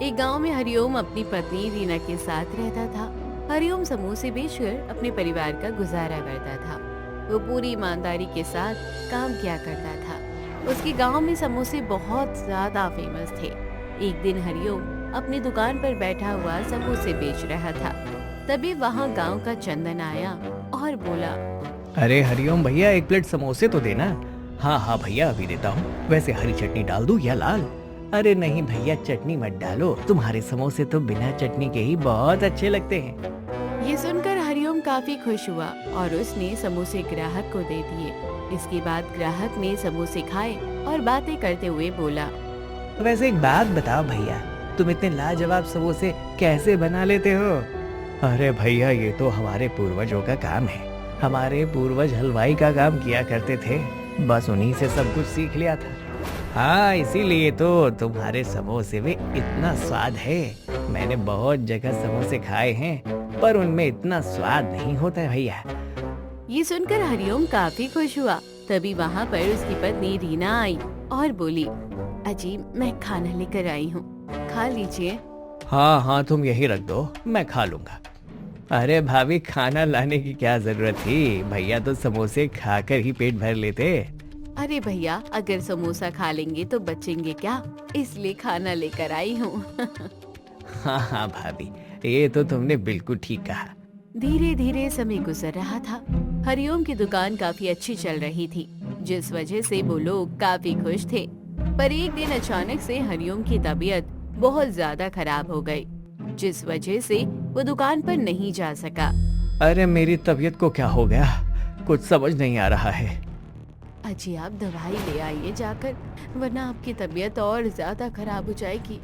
एक गांव में हरिओम अपनी पत्नी रीना के साथ रहता था। हरिओम समोसे बेचकर अपने परिवार का गुजारा करता था। वो पूरी ईमानदारी के साथ काम किया करता था। उसके गांव में समोसे बहुत ज्यादा फेमस थे। एक दिन हरिओम अपनी दुकान पर बैठा हुआ समोसे बेच रहा था। तभी वहां गांव का चंदन आया और बोला, अरे हरिओम भैया, एक प्लेट समोसे तो देना। हाँ हाँ भैया, अभी देता हूँ। वैसे हरी चटनी डाल दूँ या लाल? अरे नहीं भैया, चटनी मत डालो, तुम्हारे समोसे तो बिना चटनी के ही बहुत अच्छे लगते हैं। ये सुनकर हरिओम काफी खुश हुआ और उसने समोसे ग्राहक को दे दिए। इसके बाद ग्राहक ने समोसे खाए और बातें करते हुए बोला, वैसे एक बात बताओ भैया, तुम इतने लाजवाब समोसे कैसे बना लेते हो? अरे भैया, ये तो हमारे पूर्वजों का काम है। हमारे पूर्वज हलवाई का काम किया करते थे, बस उन्हीं से सब कुछ सीख लिया था। हाँ, इसीलिए तो तुम्हारे समोसे में इतना स्वाद है। मैंने बहुत जगह समोसे खाए हैं, पर उनमें इतना स्वाद नहीं होता है भैया। ये सुनकर हरिओम काफी खुश हुआ। तभी वहाँ पर उसकी पत्नी रीना आई और बोली, अजी मैं खाना लेकर आई हूँ, खा लीजिए। हाँ हाँ, तुम यही रख दो, मैं खा लूंगा। अरे भाभी, खाना लाने की क्या जरूरत थी? भैया तो समोसे खाकर ही पेट भर लेते। अरे भैया, अगर समोसा खा लेंगे तो बचेंगे क्या, इसलिए खाना लेकर आई हूँ। हाँ हाँ भाभी, ये तो तुमने बिल्कुल ठीक कहा। धीरे धीरे समय गुजर रहा था। हरिओम की दुकान काफी अच्छी चल रही थी, जिस वजह से वो लोग काफी खुश थे। पर एक दिन अचानक से हरिओम की तबीयत बहुत ज्यादा खराब हो गई, जिस वजह से वो दुकान पर नहीं जा सका। अरे मेरी तबीयत को क्या हो गया, कुछ समझ नहीं आ रहा है। अजी आप दवाई ले आइए जाकर, वरना आपकी तबीयत और ज्यादा खराब हो जाएगी।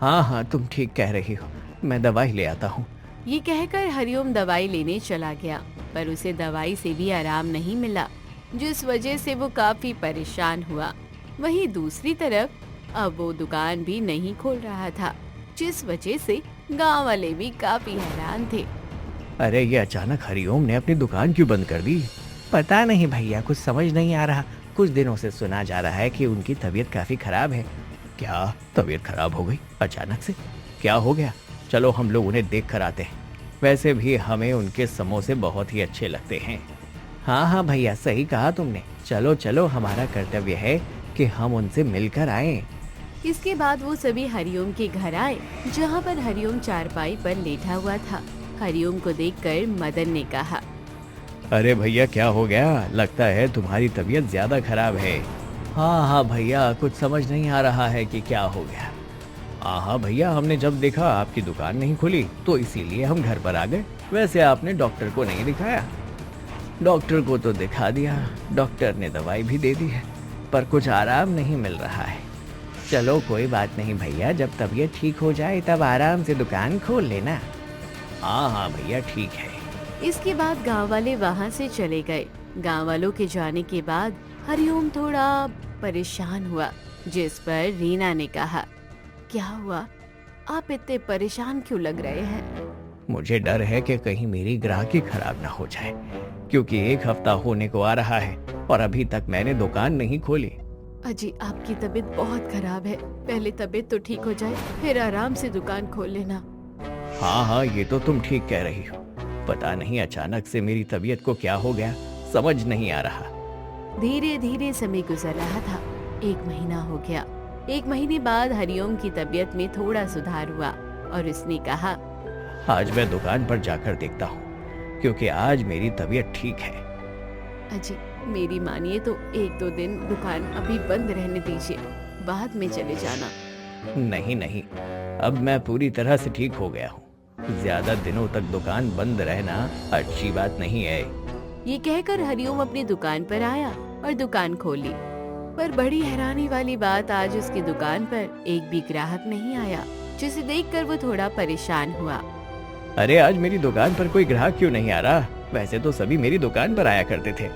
हाँ हाँ, तुम ठीक कह रही हो, मैं दवाई ले आता हूँ। ये कहकर हरिओम दवाई लेने चला गया, पर उसे दवाई से भी आराम नहीं मिला, जिस वजह से वो काफी परेशान हुआ। वहीं दूसरी तरफ अब वो दुकान भी नहीं खोल रहा था, जिस वजह से गांव वाले भी काफी हैरान थे। अरे ये अचानक हरिओम ने अपनी दुकान क्यों बंद कर दी? पता नहीं भैया, कुछ समझ नहीं आ रहा। कुछ दिनों से सुना जा रहा है कि उनकी तबीयत काफी खराब है। क्या तबीयत खराब हो गई अचानक से? क्या हो गया? चलो हम लोग उन्हें देख कर आते हैं। वैसे भी हमें उनके समोसे बहुत ही अच्छे लगते हैं। हाँ हाँ भैया, सही कहा तुमने। चलो चलो, हमारा कर्तव्य है कि हम उनसे मिलकर आएं। इसके बाद वो सभी हरिओम के घर आए, जहाँ पर हरिओम चारपाई पर लेटा हुआ था। हरिओम को देखकर मदन ने कहा, अरे भैया, क्या हो गया? लगता है तुम्हारी तबीयत ज्यादा खराब है। हाँ हाँ भैया, कुछ समझ नहीं आ रहा है कि क्या हो गया। हाँ भैया, हमने जब देखा आपकी दुकान नहीं खुली तो इसीलिए हम घर पर आ गए। वैसे आपने डॉक्टर को नहीं दिखाया? डॉक्टर को तो दिखा दिया, डॉक्टर ने दवाई भी दे दी है, पर कुछ आराम नहीं मिल रहा है। चलो कोई बात नहीं भैया, जब तबीयत ठीक हो जाए तब आराम से दुकान खोल लेना। हाँ हाँ भैया, ठीक है। इसके बाद गांव वाले वहां से चले गए। गांव वालों के जाने के बाद हरिओम थोड़ा परेशान हुआ, जिस पर रीना ने कहा, क्या हुआ, आप इतने परेशान क्यों लग रहे हैं? मुझे डर है कि कहीं मेरी ग्राहकी खराब ना हो जाए, क्योंकि 1 हफ्ता होने को आ रहा है और अभी तक मैंने दुकान नहीं खोली। अजी आपकी तबीयत बहुत खराब है, पहले तबीयत तो ठीक हो जाए, फिर आराम से दुकान खोल लेना। हाँ हाँ, ये तो तुम ठीक कह रही हो। पता नहीं अचानक से मेरी तबीयत को क्या हो गया, समझ नहीं आ रहा। धीरे धीरे समय गुजर रहा था। 1 महीना हो गया। 1 महीने बाद हरिओम की तबीयत में थोड़ा सुधार हुआ और उसने कहा, आज मैं दुकान पर जाकर देखता हूँ, क्योंकि आज मेरी तबीयत ठीक है। अजी मेरी मानिए तो 1-2 दिन दुकान अभी बंद रहने दीजिए, बाद में चले जाना। नहीं नहीं, अब मैं पूरी तरह से ठीक हो गया हूँ। ज्यादा दिनों तक दुकान बंद रहना अच्छी बात नहीं है। ये कहकर हरिओम अपनी दुकान पर आया और दुकान खोली। पर बड़ी हैरानी वाली बात, आज उसकी दुकान पर एक भी ग्राहक नहीं आया, जिसे देखकर वो थोड़ा परेशान हुआ। अरे आज मेरी दुकान पर कोई ग्राहक क्यों नहीं आ रहा? वैसे तो सभी मेरी दुकान पर आया करते थे।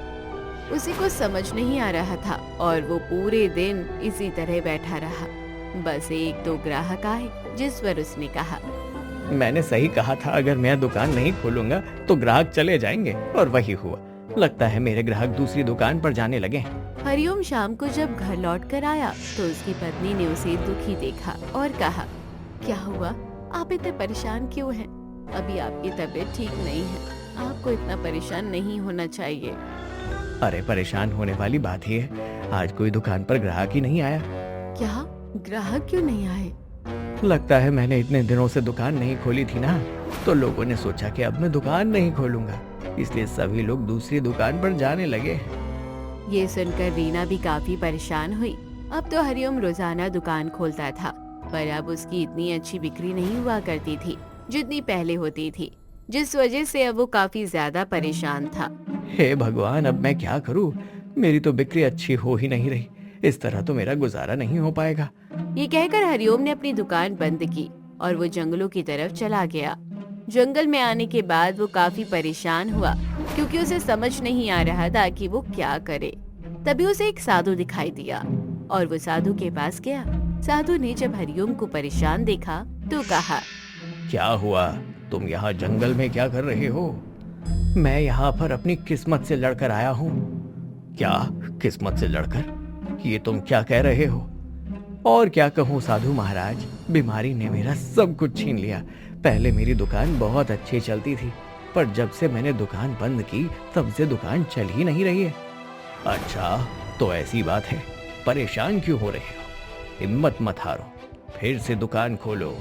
उसे कुछ समझ नहीं आ रहा था और वो पूरे दिन इसी तरह बैठा रहा। बस 1-2 ग्राहक आए, जिस पर उसने कहा, मैंने सही कहा था, अगर मैं दुकान नहीं खोलूंगा तो ग्राहक चले जाएंगे, और वही हुआ। लगता है मेरे ग्राहक दूसरी दुकान पर जाने लगे। हरिओम शाम को जब घर लौट कर आया तो उसकी पत्नी ने उसे दुखी देखा और कहा, क्या हुआ? आप इतने परेशान क्यों हैं? अभी आपकी तबीयत ठीक नहीं है। आपको इतना परेशान नहीं होना चाहिए। अरे परेशान होने वाली बात ही है, आज कोई दुकान पर ग्राहक ही नहीं आया। क्या? ग्राहक क्यों नहीं आए? लगता है मैंने इतने दिनों से दुकान नहीं खोली थी ना, तो लोगों ने सोचा कि अब मैं दुकान नहीं खोलूंगा, इसलिए सभी लोग दूसरी दुकान पर जाने लगे। ये सुनकर रीना भी काफी परेशान हुई। अब तो हरिओम रोजाना दुकान खोलता था, पर अब उसकी इतनी अच्छी बिक्री नहीं हुआ करती थी जितनी पहले होती थी, जिस वजह से अब वो काफी ज्यादा परेशान था। हे भगवान, अब मैं क्या करूं? मेरी तो बिक्री अच्छी हो ही नहीं रही, इस तरह तो मेरा गुजारा नहीं हो पाएगा। ये कहकर हरिओम ने अपनी दुकान बंद की और वो जंगलों की तरफ चला गया। जंगल में आने के बाद वो काफी परेशान हुआ, क्योंकि उसे समझ नहीं आ रहा था कि वो क्या करे। तभी उसे एक साधु दिखाई दिया और वो साधु के पास गया। साधु ने जब हरिओम को परेशान देखा तो कहा, क्या हुआ? तुम यहाँ जंगल में क्या कर रहे हो? मैं यहाँ पर अपनी किस्मत से लड़कर आया हूँ। क्या किस्मत से लड़कर? ये तुम क्या कह रहे हो? और क्या कहूँ साधु महाराज, बीमारी ने मेरा सब कुछ छीन लिया। पहले मेरी दुकान बहुत अच्छी चलती थी, पर जब से मैंने दुकान बंद की तब से दुकान चल ही नहीं रही है। अच्छा, तो ऐसी बात है, परेशान क्यों हो रहे हो? हिम्मत मत हारो, फिर से दुकान खोलो।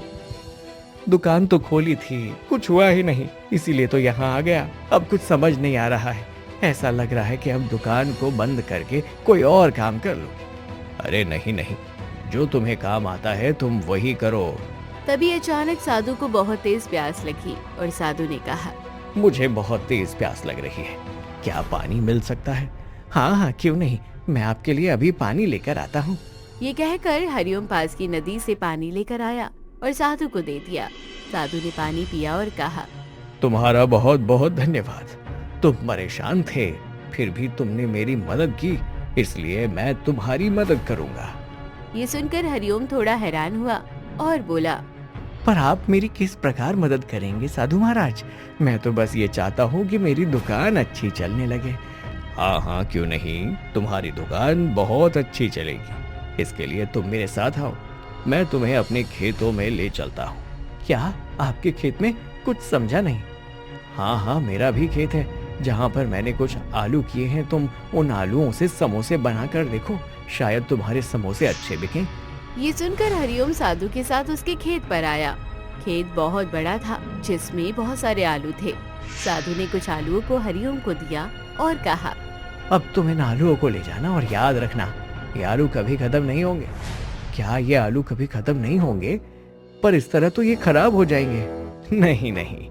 दुकान तो खोली थी, कुछ हुआ ही नहीं, इसीलिए तो यहाँ आ गया। अब कुछ समझ नहीं आ रहा है, ऐसा लग रहा है कि अब दुकान को बंद करके कोई और काम कर लो। अरे नहीं नहीं, जो तुम्हें काम आता है तुम वही करो। तभी अचानक साधु को बहुत तेज प्यास लगी और साधु ने कहा, मुझे बहुत तेज प्यास लग रही है, क्या पानी मिल सकता है? हाँ हाँ, क्यों नहीं, मैं आपके लिए अभी पानी लेकर आता हूँ। ये कहकर हरिओम पास की नदी से पानी लेकर आया और साधु को दे दिया। साधु ने पानी पिया और कहा, तुम्हारा बहुत बहुत धन्यवाद। तुम परेशान थे, फिर भी तुमने मेरी मदद की, इसलिए मैं तुम्हारी मदद करूंगा। ये सुनकर हरिओम थोड़ा हैरान हुआ और बोला, पर आप मेरी किस प्रकार मदद करेंगे साधु महाराज? मैं तो बस ये चाहता हूँ कि मेरी दुकान अच्छी चलने लगे। हाँ हाँ, क्यों नहीं, तुम्हारी दुकान बहुत अच्छी चलेगी। इसके लिए तुम मेरे साथ आओ, मैं तुम्हें अपने खेतों में ले चलता हूँ। क्या? आपके खेत में? कुछ समझा नहीं। हाँ हाँ, मेरा भी खेत है, जहाँ पर मैंने कुछ आलू किए हैं। तुम उन आलूओं से समोसे बनाकर देखो, शायद तुम्हारे समोसे अच्छे बिकें। ये सुनकर हरिओम साधु के साथ उसके खेत पर आया। खेत बहुत बड़ा था, जिसमें बहुत सारे आलू थे। साधु ने कुछ आलूओं को हरिओम को दिया और कहा, अब तुम इन आलूओं को ले जाना और याद रखना, ये आलू कभी खत्म नहीं होंगे। क्या ये आलू कभी खत्म नहीं होंगे? पर इस तरह तो ये खराब हो जाएंगे। नहीं नहीं,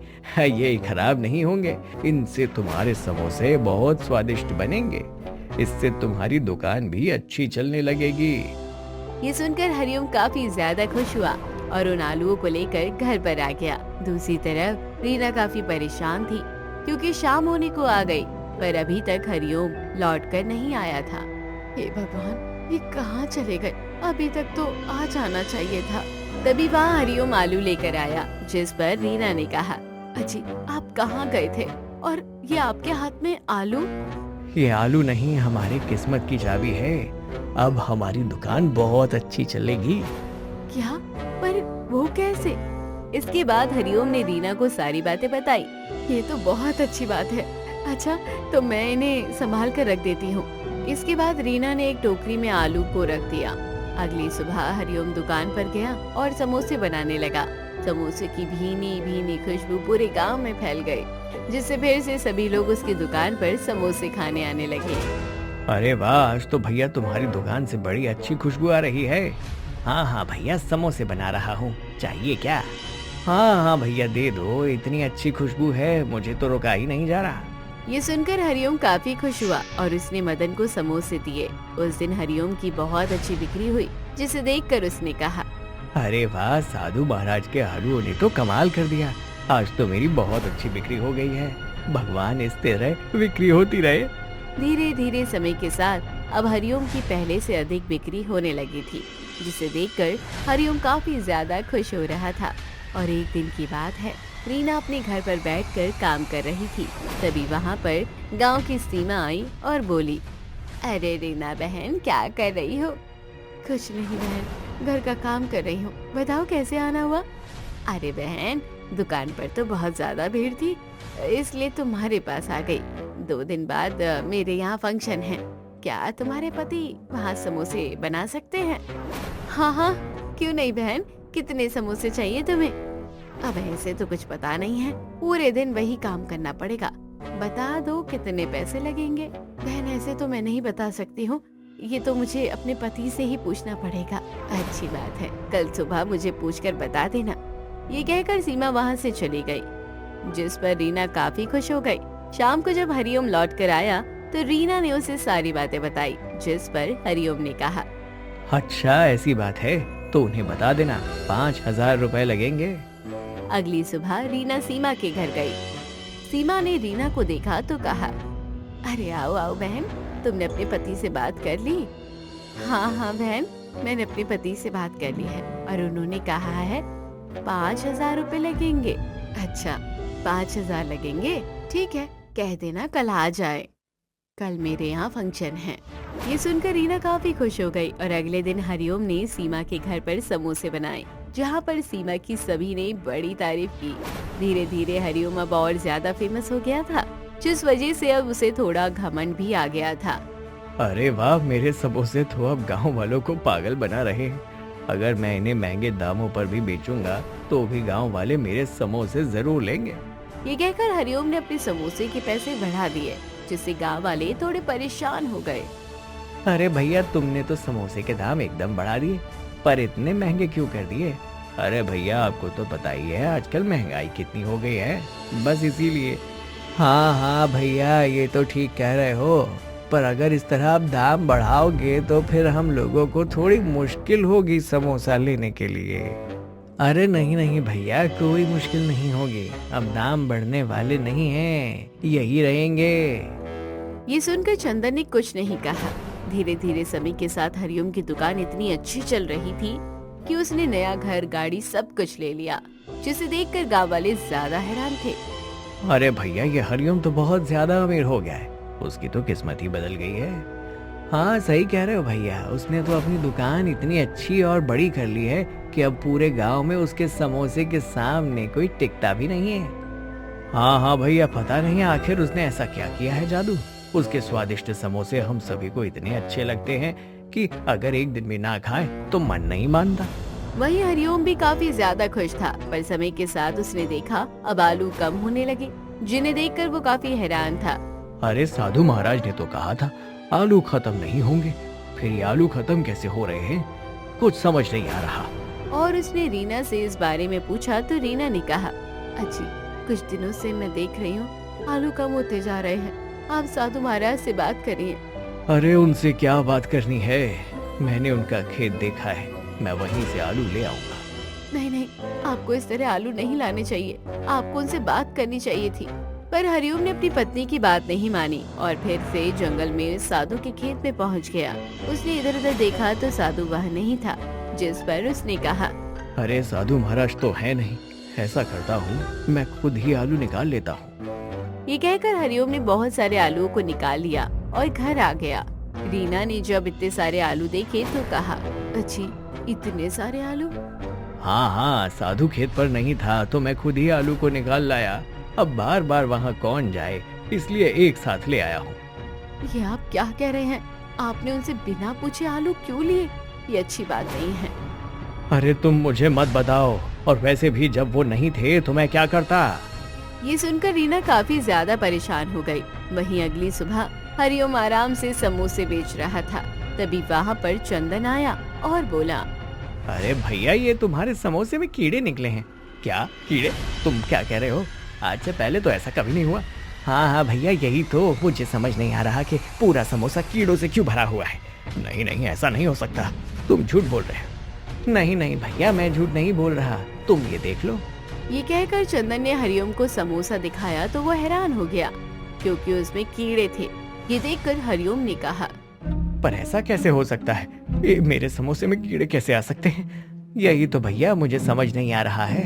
ये खराब नहीं होंगे, इनसे तुम्हारे समोसे बहुत स्वादिष्ट बनेंगे। इससे तुम्हारी दुकान भी अच्छी चलने लगेगी। ये सुनकर हरिओम काफी ज्यादा खुश हुआ और उन आलूओं को लेकर घर पर आ गया। दूसरी तरफ रीना काफी परेशान थी, क्योंकि शाम होने को आ गई, पर अभी तक हरिओम लौट कर नहीं आया था। हे भगवान, ये कहाँ चले गए? अभी तक तो आ जाना चाहिए था। तभी वहाँ हरिओम आलू लेकर आया, जिस पर रीना ने कहा, अजी आप कहाँ गए थे और ये आपके हाथ में आलू? ये आलू नहीं, हमारी किस्मत की चाबी है। अब हमारी दुकान बहुत अच्छी चलेगी। क्या? पर वो कैसे? इसके बाद हरिओम ने रीना को सारी बातें बताई। ये तो बहुत अच्छी बात है। अच्छा, तो मैं इन्हें संभाल कर रख देती हूँ। इसके बाद रीना ने एक टोकरी में आलू को रख दिया। अगली सुबह हरिओम दुकान पर गया और समोसे बनाने लगा। समोसे की भीनी भीनी खुशबू पूरे गांव में फैल गई, जिससे फिर से सभी लोग उसकी दुकान पर समोसे खाने आने लगे। अरे वाह, आज तो भैया तुम्हारी दुकान से बड़ी अच्छी खुशबू आ रही है। हाँ हाँ भैया, समोसे बना रहा हूँ, चाहिए क्या? हाँ हाँ भैया, दे दो, इतनी अच्छी खुशबू है, मुझे तो रुका ही नहीं जा रहा। ये सुनकर हरिओम काफी खुश हुआ और उसने मदन को समोसे दिए। उस दिन हरिओम की बहुत अच्छी बिक्री हुई, जिसे देखकर उसने कहा, अरे वाह, साधु महाराज के आलूओं ने तो कमाल कर दिया, आज तो मेरी बहुत अच्छी बिक्री हो गई है। भगवान इस तरह बिक्री होती रहे। धीरे धीरे समय के साथ अब हरिओम की पहले से अधिक बिक्री होने लगी थी, जिसे देखकर हरिओम काफी ज्यादा खुश हो रहा था। और एक दिन की बात है, रीना अपने घर पर बैठकर काम कर रही थी। तभी वहाँ पर गांव की सीमा आई और बोली, अरे रीना बहन, क्या कर रही हो? कुछ नहीं बहन, घर का काम कर रही हूँ। बताओ कैसे आना हुआ? अरे बहन, दुकान पर तो बहुत ज्यादा भीड़ थी, इसलिए तुम्हारे पास आ गई। 2 दिन बाद मेरे यहाँ फंक्शन है। क्या तुम्हारे पति वहाँ समोसे बना सकते हैं? हाँ हाँ, क्यों नहीं बहन, कितने समोसे चाहिए तुम्हें? अब ऐसे तो कुछ पता नहीं है, पूरे दिन वही काम करना पड़ेगा। बता दो कितने पैसे लगेंगे? बहन ऐसे तो मैं नहीं बता सकती हूँ, ये तो मुझे अपने पति से ही पूछना पड़ेगा। अच्छी बात है, कल सुबह मुझे पूछकर बता देना। ये कहकर सीमा वहाँ से चली गई, जिस पर रीना काफी खुश हो गई। शाम को जब हरिओम लौट कर आया तो रीना ने उसे सारी बातें बताई, जिस पर हरिओम ने कहा, अच्छा ऐसी बात है तो उन्हें बता देना, 5,000 रुपए लगेंगे। अगली सुबह रीना सीमा के घर गई। सीमा ने रीना को देखा तो कहा, अरे आओ आओ बहन, तुमने अपने पति से बात कर ली? हाँ हाँ बहन, मैंने अपने पति से बात कर ली है और उन्होंने कहा है 5,000 रुपए लगेंगे। अच्छा 5,000 लगेंगे, ठीक है, कह देना कल आ जाए, कल मेरे यहाँ फंक्शन है। ये सुनकर रीना काफी खुश हो गई और अगले दिन हरिओम ने सीमा के घर पर समोसे बनाए, जहाँ पर सीमा की सभी ने बड़ी तारीफ की। धीरे धीरे हरिओम अब और ज्यादा फेमस हो गया था, जिस वजह से अब उसे थोड़ा घमंड भी आ गया था। अरे वाह, मेरे समोसे तो अब गांव वालों को पागल बना रहे हैं। अगर मैं इन्हें महंगे दामों पर भी बेचूंगा तो भी गांव वाले मेरे समोसे जरूर लेंगे। ये कहकर हरिओम ने अपने समोसे के पैसे बढ़ा दिए, जिससे गांव वाले थोड़े परेशान हो गए। अरे भैया, तुमने तो समोसे के दाम एकदम बढ़ा दिए, पर इतने महंगे क्यों कर दिए? अरे भैया, आपको तो पता ही है आजकल महंगाई कितनी हो गई है, बस इसीलिए। हाँ हाँ भैया, ये तो ठीक कह रहे हो, पर अगर इस तरह आप दाम बढ़ाओगे तो फिर हम लोगों को थोड़ी मुश्किल होगी समोसा लेने के लिए। अरे नहीं नहीं भैया, कोई मुश्किल नहीं होगी, अब दाम बढ़ने वाले नहीं हैं, यही रहेंगे। ये सुनकर चंदन ने कुछ नहीं कहा। धीरे धीरे समय के साथ हरिओम की दुकान इतनी अच्छी चल रही थी कि उसने नया घर, गाड़ी, सब कुछ ले लिया, जिसे देखकर गांव वाले ज्यादा हैरान थे। अरे भैया, ये हरिओम तो बहुत ज्यादा अमीर हो गया है, उसकी तो किस्मत ही बदल गई है। हाँ सही कह रहे हो भैया, उसने तो अपनी दुकान इतनी अच्छी और बड़ी कर ली है कि अब पूरे गांव में उसके समोसे के सामने कोई टिकता भी नहीं है। हाँ हाँ भैया, पता नहीं आखिर उसने ऐसा क्या किया है जादू। उसके स्वादिष्ट समोसे हम सभी को इतने अच्छे लगते हैं कि अगर एक दिन भी ना खाए तो मन नहीं मानता। वहीं हरिओम भी काफी ज्यादा खुश था, पर समय के साथ उसने देखा अब आलू कम होने लगे, जिन्हें देखकर वो काफी हैरान था। अरे साधु महाराज ने तो कहा था आलू खत्म नहीं होंगे, फिर ये आलू खत्म कैसे हो रहे हैं? कुछ समझ नहीं आ रहा। और उसने रीना से इस बारे में पूछा तो रीना ने कहा, अच्छी, कुछ दिनों से मैं देख रही हूँ आलू कम होते जा रहे हैं, आप साधु महाराज से बात करिए। अरे उनसे क्या बात करनी है, मैंने उनका खेत देखा है, मैं वहीं से आलू ले आऊंगा। नहीं नहीं, आपको इस तरह आलू नहीं लाने चाहिए, आपको उनसे बात करनी चाहिए थी। पर हरिओम ने अपनी पत्नी की बात नहीं मानी और फिर से जंगल में साधु के खेत में पहुंच गया। उसने इधर उधर देखा तो साधु वह नहीं था, जिस पर उसने कहा, अरे साधु महाराज तो है नहीं, ऐसा करता हूँ मैं खुद ही आलू निकाल लेता हूँ। ये कहकर हरिओम ने बहुत सारे आलूओं को निकाल लिया और घर आ गया। रीना ने जब इतने सारे आलू देखे तो कहा, अच्छी, इतने सारे आलू? हाँ हाँ, साधु खेत पर नहीं था तो मैं खुद ही आलू को निकाल लाया, अब बार बार वहाँ कौन जाए, इसलिए एक साथ ले आया हूँ। ये आप क्या कह रहे हैं? आपने उनसे बिना पूछे आलू क्यों लिए? ये अच्छी बात नहीं है। अरे तुम मुझे मत बताओ, और वैसे भी जब वो नहीं थे तो मैं क्या करता? ये सुनकर रीना काफी ज्यादा परेशान हो गई। वहीं अगली सुबह हरिओम आराम से समोसे बेच रहा था, तभी वहाँ पर चंदन आया और बोला, अरे भैया, ये तुम्हारे समोसे में कीड़े निकले हैं। क्या कीड़े? तुम क्या कह रहे हो? आज से पहले तो ऐसा कभी नहीं हुआ। हाँ हाँ भैया, यही तो मुझे समझ नहीं आ रहा कि पूरा समोसा कीड़ों से क्यों भरा हुआ है। नहीं नहीं, ऐसा नहीं हो सकता, तुम झूठ बोल रहे हो। नहीं नहीं भैया, मैं झूठ नहीं बोल रहा, तुम ये देख लो। ये कहकर चंदन ने हरिओम को समोसा दिखाया तो वो हैरान हो गया, क्योंकि उसमें कीड़े थे। ये देखकर हरिओम ने कहा, पर ऐसा कैसे हो सकता है? ये मेरे समोसे में कीड़े कैसे आ सकते हैं? यही तो भैया मुझे समझ नहीं आ रहा है।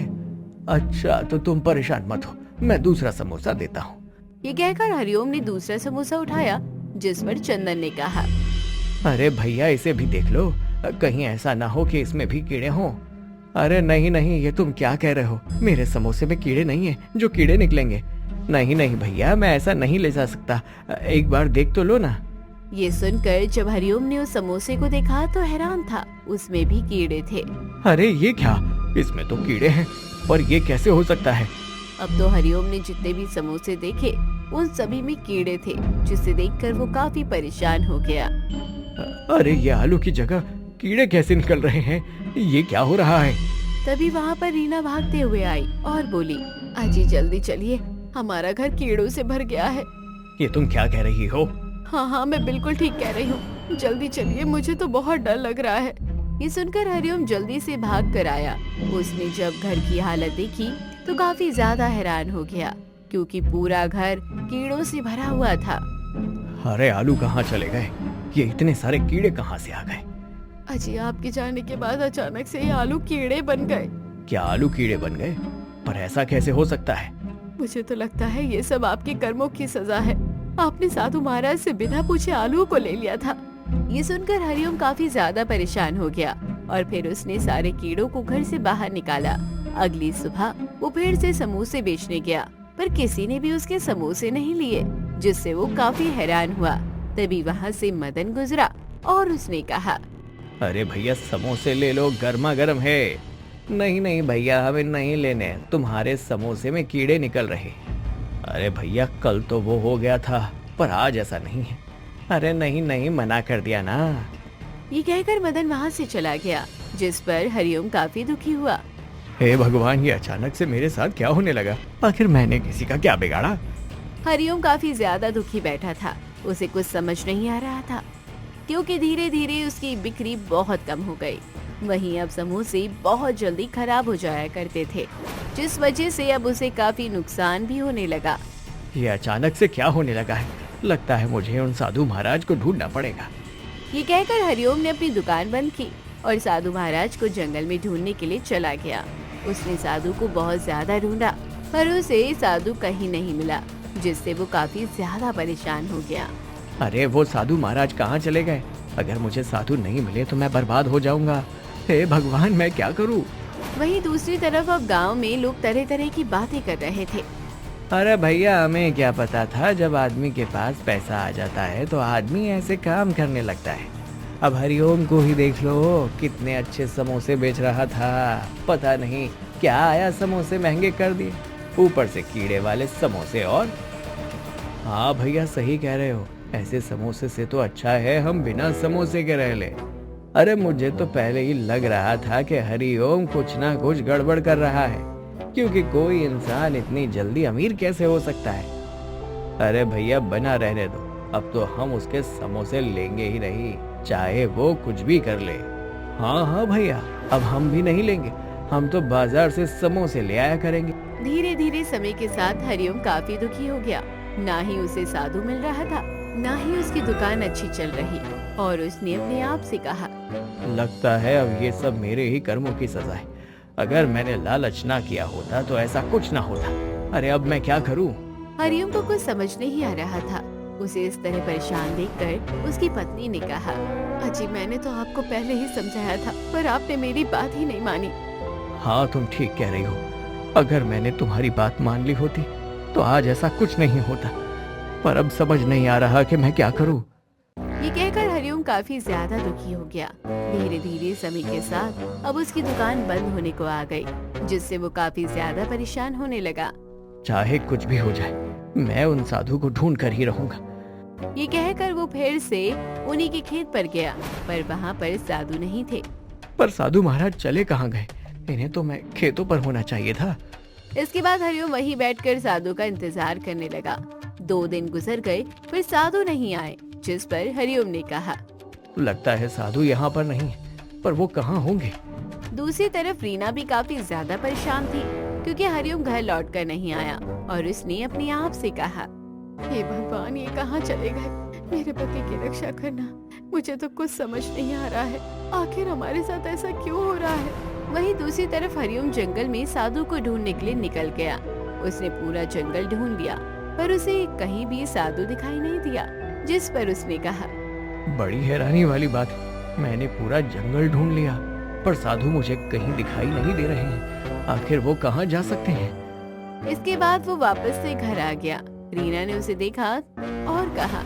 अच्छा तो तुम परेशान मत हो, मैं दूसरा समोसा देता हूँ। ये कहकर हरिओम ने दूसरा समोसा उठाया, जिस पर चंदन ने कहा, अरे भैया, इसे भी देख लो, कहीं ऐसा ना हो कि इसमें भी कीड़े हों। अरे नहीं नहीं, ये तुम क्या कह रहे हो? मेरे समोसे में कीड़े नहीं है जो कीड़े निकलेंगे। नहीं नहीं भैया, मैं ऐसा नहीं ले जा सकता, एक बार देख तो लो ना। ये सुनकर जब हरिओम ने उस समोसे को देखा तो हैरान था, उसमें भी कीड़े थे। अरे ये क्या, इसमें तो कीड़े हैं, पर ये कैसे हो सकता है? अब तो हरिओम ने जितने भी समोसे देखे उन सभी में कीड़े थे, जिसे देखकर वो काफी परेशान हो गया। अरे ये आलू की जगह कीड़े कैसे निकल रहे हैं? ये क्या हो रहा है? तभी वहाँ पर रीना भागते हुए आई और बोली, अजी जल्दी चलिए, हमारा घर कीड़ों से भर गया है। ये तुम क्या कह रही हो? हाँ हाँ, मैं बिल्कुल ठीक कह रही हूँ, जल्दी चलिए, मुझे तो बहुत डर लग रहा है। ये सुनकर हरिओम जल्दी से भाग कर आया। उसने जब घर की हालत देखी तो काफी ज्यादा हैरान हो गया, क्योंकि पूरा घर कीड़ों से भरा हुआ था। अरे आलू कहाँ चले गए? ये इतने सारे कीड़े कहाँ से आ गए? अजी आपके जाने के बाद अचानक से ये आलू कीड़े बन गए। क्या आलू कीड़े बन गए? पर ऐसा कैसे हो सकता है? मुझे तो लगता है ये सब आपके कर्मों की सजा है। आपने साधु महाराज से बिना पूछे आलू को ले लिया था। ये सुनकर हरिओम काफी ज्यादा परेशान हो गया और फिर उसने सारे कीड़ों को घर से बाहर निकाला। अगली सुबह वो फिर से समोसे बेचने गया, पर किसी ने भी उसके समोसे नहीं लिए, जिससे वो काफी हैरान हुआ। तभी वहाँ से मदन गुजरा और उसने कहा, अरे भैया समोसे ले लो, गर्मा गर्म है। नहीं नहीं भैया, हमें नहीं लेने, तुम्हारे समोसे में कीड़े निकल रहे। अरे भैया कल तो वो हो गया था, पर आज ऐसा नहीं है। अरे नहीं नहीं, मना कर दिया ना। ये कहकर मदन वहाँ से चला गया, जिस पर हरिओम काफी दुखी हुआ। हे भगवान, ये अचानक से मेरे साथ क्या होने लगा? आखिर मैंने किसी का क्या बिगाड़ा? हरिओम काफी ज्यादा दुखी बैठा था, उसे कुछ समझ नहीं आ रहा था, क्योंकि धीरे धीरे उसकी बिक्री बहुत कम हो गई। वहीं अब समोसे बहुत जल्दी खराब हो जाया करते थे, जिस वजह से अब उसे काफी नुकसान भी होने लगा। ये अचानक से क्या होने लगा है? लगता है मुझे उन साधु महाराज को ढूंढना पड़ेगा। ये कहकर हरिओम ने अपनी दुकान बंद की और साधु महाराज को जंगल में ढूंढने के लिए चला गया। उसने साधु को बहुत ज्यादा ढूंढा, पर उसे साधु कहीं नहीं मिला, जिससे वो काफी ज्यादा परेशान हो गया। अरे वो साधु महाराज कहाँ चले गए? अगर मुझे साधु नहीं मिले तो मैं बर्बाद हो जाऊंगा। हे भगवान, मैं क्या करूं? वहीं दूसरी तरफ अब गांव में लोग तरह तरह की बातें कर रहे थे। अरे भैया, हमें क्या पता था, जब आदमी के पास पैसा आ जाता है तो आदमी ऐसे काम करने लगता है। अब हरिओम को ही देख लो, कितने अच्छे समोसे बेच रहा था, पता नहीं क्या आया, समोसे महंगे कर दिए, ऊपर से कीड़े वाले समोसे। और हाँ भैया, सही कह रहे हो, ऐसे समोसे से तो अच्छा है हम बिना समोसे के रह ले। अरे मुझे तो पहले ही लग रहा था कि हरिओम कुछ ना कुछ गड़बड़ कर रहा है, क्योंकि कोई इंसान इतनी जल्दी अमीर कैसे हो सकता है। अरे भैया बना रहने दो, अब तो हम उसके समोसे लेंगे ही नहीं, चाहे वो कुछ भी कर ले। हाँ हाँ भैया, अब हम भी नहीं लेंगे, हम तो बाजार से समोसे ले आया करेंगे। धीरे धीरे समय के साथ हरिओम काफी दुखी हो गया। ना ही उसे साधु मिल रहा था, ना ही उसकी दुकान अच्छी चल रही, और उसने अपने आप से कहा, लगता है अब ये सब मेरे ही कर्मों की सजा है। अगर मैंने लालच ना किया होता तो ऐसा कुछ ना होता। अरे अब मैं क्या करूं? हरिओम को कुछ समझ नहीं आ रहा था। उसे इस तरह परेशान देखकर उसकी पत्नी ने कहा, अजी मैंने तो आपको पहले ही समझाया था, पर आपने मेरी बात ही नहीं मानी। हाँ तुम ठीक कह रही हो, अगर मैंने तुम्हारी बात मान ली होती तो आज ऐसा कुछ नहीं होता, पर अब समझ नहीं आ रहा कि मैं क्या करूं। ये कहकर हरिओम काफी ज्यादा दुखी हो गया। धीरे धीरे समय के साथ अब उसकी दुकान बंद होने को आ गई, जिससे वो काफी ज्यादा परेशान होने लगा। चाहे कुछ भी हो जाए, मैं उन साधु को ढूंढ कर ही रहूंगा। ये कहकर वो फिर से उन्हीं के खेत पर गया, पर वहाँ पर साधु नहीं थे। पर साधु महाराज चले कहाँ गए? इन्हें तो मैं खेतों पर होना चाहिए था। इसके बाद हरिओम वहीं बैठकर साधु का इंतजार करने लगा। 2 दिन गुजर गए, फिर साधु नहीं आए, जिस पर हरिओम ने कहा, लगता है साधु यहाँ पर नहीं है, पर वो कहाँ होंगे? दूसरी तरफ रीना भी काफी ज्यादा परेशान थी, क्योंकि हरिओम घर लौट कर नहीं आया, और उसने अपने आप से कहा, हे भगवान, ये कहाँ चले गए? मेरे पति की रक्षा करना, मुझे तो कुछ समझ नहीं आ रहा है, आखिर हमारे साथ ऐसा क्यों हो रहा है? वहीं दूसरी तरफ हरिओम जंगल में साधु को ढूंढने के लिए निकल गया। उसने पूरा जंगल ढूंढ लिया, पर उसे कहीं भी साधु दिखाई नहीं दिया, जिस पर उसने कहा, बड़ी हैरानी वाली बात है, मैंने पूरा जंगल ढूंढ लिया, पर साधु मुझे कहीं दिखाई नहीं दे रहे हैं। आखिर वो कहाँ जा सकते हैं? इसके बाद वो वापस से घर आ गया। रीना ने उसे देखा और कहा,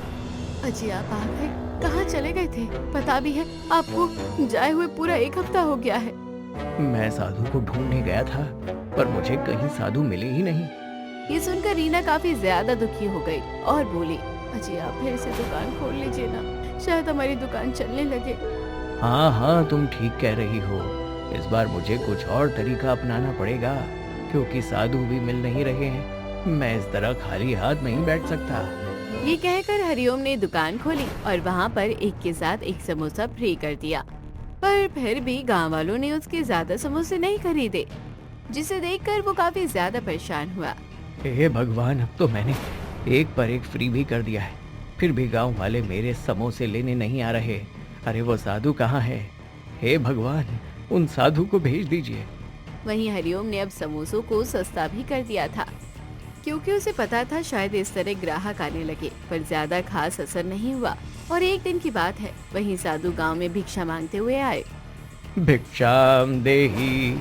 अजी आप आ गए, कहाँ चले गए थे? पता भी है आपको जाए हुए पूरा 1 हफ्ता हो गया है। मैं साधु को ढूंढने गया था, पर मुझे कहीं साधु मिले ही नहीं। ये सुनकर रीना काफी ज्यादा दुखी हो गई और बोली, अजी आप फिर से दुकान खोल लीजिए ना, शायद हमारी दुकान चलने लगे। हाँ हाँ, तुम ठीक कह रही हो। इस बार मुझे कुछ और तरीका अपनाना पड़ेगा, क्योंकि साधु भी मिल नहीं रहे हैं। मैं इस तरह खाली हाथ नहीं बैठ सकता। ये कहकर हरिओम ने दुकान खोली और वहाँ पर एक के साथ एक समोसा फ्री कर दिया। पर फिर भी गांव वालों ने उसके ज्यादा समोसे नहीं खरीदे, जिसे देखकर वो काफी ज्यादा परेशान हुआ। हे भगवान, अब तो मैंने एक पर एक फ्री भी कर दिया है, फिर भी गांव वाले मेरे समोसे लेने नहीं आ रहे। अरे वो साधु कहाँ है? हे भगवान, उन साधु को भेज दीजिए। वहीं हरिओम ने अब समोसों को सस्ता भी कर दिया था, क्योंकि उसे पता था शायद इस तरह ग्राहक आने लगे, पर ज्यादा खास असर नहीं हुआ। और एक दिन की बात है, वहीं साधु गांव में भिक्षा मांगते हुए आए। भिक्षाम देही,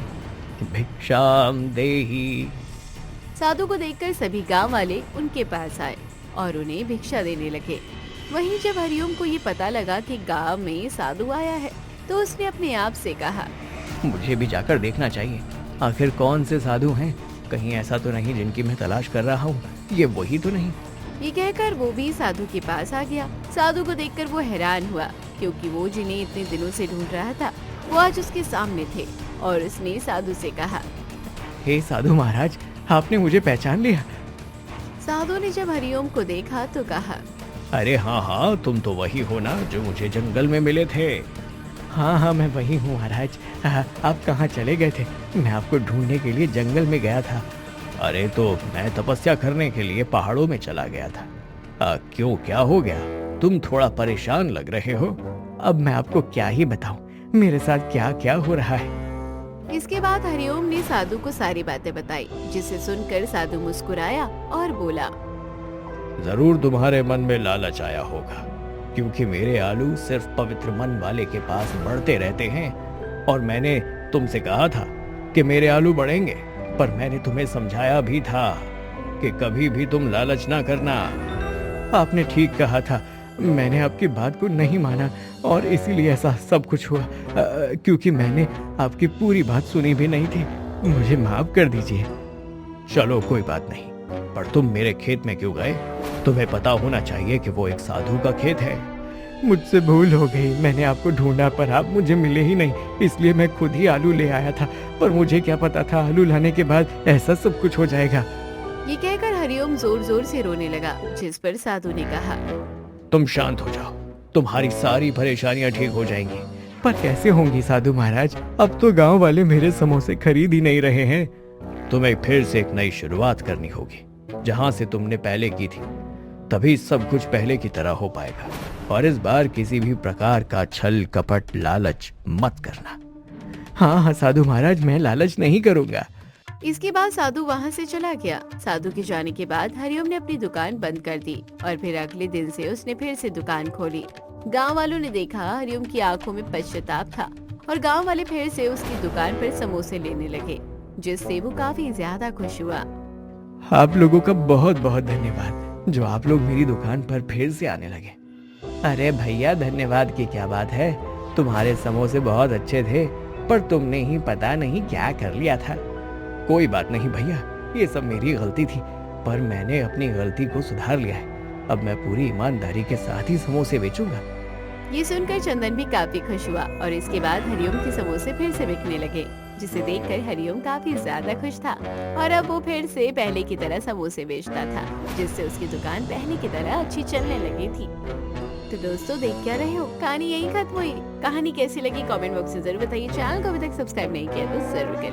भिक्षाम देही। साधु को देखकर सभी गांव वाले उनके पास आए और उन्हें भिक्षा देने लगे। वहीं जब हरिओम को ये पता लगा कि गांव में साधु आया है, तो उसने अपने आप से कहा, मुझे भी जाकर देखना चाहिए, आखिर कौन से साधु हैं। कहीं ऐसा तो नहीं जिनकी मैं तलाश कर रहा हूँ, ये वही तो नहीं। ये कहकर वो भी साधु के पास आ गया। साधु को देखकर वो हैरान हुआ, क्योंकि वो जिन्हें इतने दिनों से ढूंढ रहा था वो आज उसके सामने थे। और उसने साधु से कहा, हे साधु महाराज, आपने मुझे पहचान लिया? साधु ने जब हरिओम को देखा तो कहा, अरे हाँ हाँ, तुम तो वही हो ना जो मुझे जंगल में मिले थे। हाँ हाँ, मैं वही हूँ महाराज। आप कहाँ चले गए थे? मैं आपको ढूंढने के लिए जंगल में गया था। अरे तो मैं तपस्या करने के लिए पहाड़ों में चला गया था। क्यों, क्या हो गया? तुम थोड़ा परेशान लग रहे हो। अब मैं आपको क्या ही बताऊं, मेरे साथ क्या क्या हो रहा है। इसके बाद हरिओम ने साधु को सारी बातें बताई, जिसे सुनकर साधु मुस्कुराया और बोला, जरूर तुम्हारे मन में लालच आया होगा, क्योंकि मेरे आलू सिर्फ पवित्र मन वाले के पास बढ़ते रहते हैं। और मैंने तुमसे कहा था कि मेरे आलू बढ़ेंगे, पर मैंने तुम्हें समझाया भी था कि कभी भी तुम लालच ना करना। आपने ठीक कहा था, मैंने आपकी बात को नहीं माना और इसीलिए ऐसा सब कुछ हुआ, क्योंकि मैंने आपकी पूरी बात सुनी भी नहीं थी। मुझे माफ कर दीजिए। चलो कोई बात नहीं, पर तुम मेरे खेत में क्यों गए? तुम्हें पता होना चाहिए कि वो एक साधु का खेत है। मुझसे भूल हो गई, मैंने आपको ढूंढा पर आप मुझे मिले ही नहीं, इसलिए मैं खुद ही आलू ले आया था। पर मुझे क्या पता था आलू लाने के बाद ऐसा सब कुछ हो जाएगा। ये कहकर हरिओम जोर जोर से रोने लगा, जिस पर साधु ने कहा, तुम शांत हो जाओ, तुम्हारी सारी परेशानियां ठीक हो जाएंगी। पर कैसे होंगी साधु महाराज? अब तो गांव वाले मेरे समोसे खरीद ही नहीं रहे हैं। तुम्हें फिर से एक नई शुरुआत करनी होगी, जहां से तुमने पहले की थी, तभी सब कुछ पहले की तरह हो पाएगा। और इस बार किसी भी प्रकार का छल कपट लालच मत करना। हाँ हाँ साधु महाराज, मैं लालच नहीं करूंगा। इसके बाद साधु वहाँ से चला गया। साधु के जाने के बाद हरिओम ने अपनी दुकान बंद कर दी और फिर अगले दिन से उसने फिर से दुकान खोली। गांव वालों ने देखा हरिओम की आंखों में पश्चाताप था और गांव वाले फिर से उसकी दुकान पर समोसे लेने लगे, जिससे वो काफी ज्यादा खुश हुआ। आप लोगों का बहुत बहुत धन्यवाद, जो आप लोग मेरी दुकान पर फिर से आने लगे। अरे भैया, धन्यवाद की क्या बात है, तुम्हारे समोसे बहुत अच्छे थे, पर तुमने ही पता नहीं क्या कर लिया था। कोई बात नहीं भैया, ये सब मेरी गलती थी, पर मैंने अपनी गलती को सुधार लिया है। अब मैं पूरी ईमानदारी के साथ ही समोसे बेचूंगा। ये सुनकर चंदन भी काफी खुश हुआ और इसके बाद हरिओम के समोसे फिर से बिकने लगे, जिसे देखकर हरिओम काफी ज्यादा खुश था और अब वो फिर से पहले की तरह समोसे बेचता था, जिससे उसकी दुकान पहले की तरह अच्छी चलने लगी थी। तो दोस्तों, देख क्या रहे हो, कहानी यही खत्म हुई। कहानी कैसी लगी कमेंट बॉक्स में जरूर बताइए। चैनल को अभी तक सब्सक्राइब नहीं किया तो जरूर करें।